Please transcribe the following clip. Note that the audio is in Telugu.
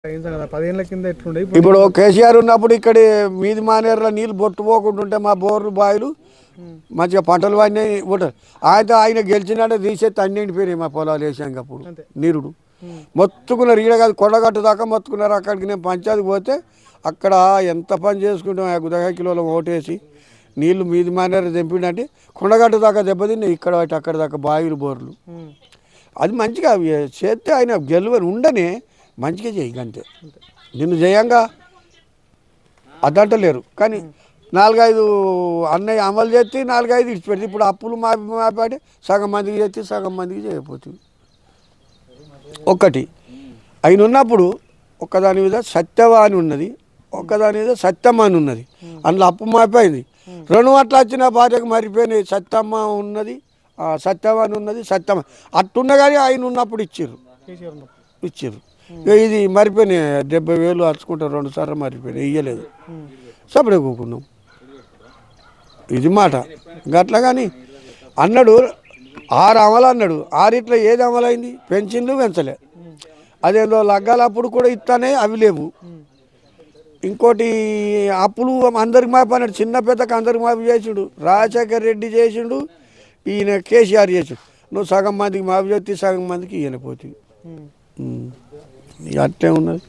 10 ఏళ్ల కింద ఎట్లుండే ఇప్పుడు కేసీఆర్ ఉన్నప్పుడు ఇక్కడ మీది మానేరులో నీళ్ళు బొట్టుపోకుండా ఉంటే మా బోర్లు బావిలు మంచిగా పంటలు వాడినాయి ఉంటారు. ఆయన గెలిచినట్టే తీసేస్తే అన్ని ఎండిపోయినాయి మా పొలాలు వేసాక అప్పుడు నీరుడు మొత్తుకున్నారు. ఈడ కాదు కొండగట్టు దాకా మొత్తుకున్నారు. అక్కడికి నేను పంచాయతీకి పోతే అక్కడ ఎంత పని చేసుకుంటాం 10 కిలోల ఓటేసి నీళ్లు మీది మానేరు తెంపిండంటే కొండగట్టు దాకా దెబ్బతిన్నాయి. ఇక్కడ అక్కడ దాకా బావిలు బోర్లు అది మంచిగా చేస్తే ఆయన గెలువని ఉండనే మంచిగా చేయి అంతే. నిన్ను చేయంగా అదంటలేరు కానీ 4-5 అన్నయ్య అమలు చేస్తే 4-5 ఇచ్చిపెడితే ఇప్పుడు అప్పులు మాపాడి సగం మందికి చేస్తే సగం మందికి చేయకపోతుంది. ఒక్కటి ఆయన ఉన్నప్పుడు ఒక్కదాని మీద సత్యవాణి ఉన్నది, ఒక్కదాని మీద సత్యమ్మ అని ఉన్నది. అందులో అప్పు మాపోయింది. 2 అట్లా వచ్చిన భార్యకు మరిపోయినాయి. సత్యమ్మ ఉన్నది, సత్యవాణి ఉన్నది, సత్యమ్మ అట్టున్న కానీ ఆయన ఉన్నప్పుడు ఇచ్చారు. ఇది మరిపోయినాయి. 70,000 అరుచుకుంటారు 2 సార్లు మరిపోయినాయి. ఇయ్యలేదు సపడే కూకున్నాం. ఇది మాట గట్లా కానీ అన్నాడు 6 అమలు అన్నాడు. 6 ఇట్లా ఏది అమలైంది? పెన్షన్లు పెంచలే. అదేదో లగ్గాలు అప్పుడు కూడా ఇస్తానే అవి లేవు. ఇంకోటి అప్పులు అందరికి మాపి అన్నాడు. చిన్న పెద్దకు అందరికి మాపి చేసిండు. రాజశేఖర్ రెడ్డి చేసిండు, ఈయన కేసీఆర్ చేసిండు. నువ్వు సగం మందికి మాపి చేస్తే సగం మందికి ఈయన పోతుంది. అట్లే ఉన్నది.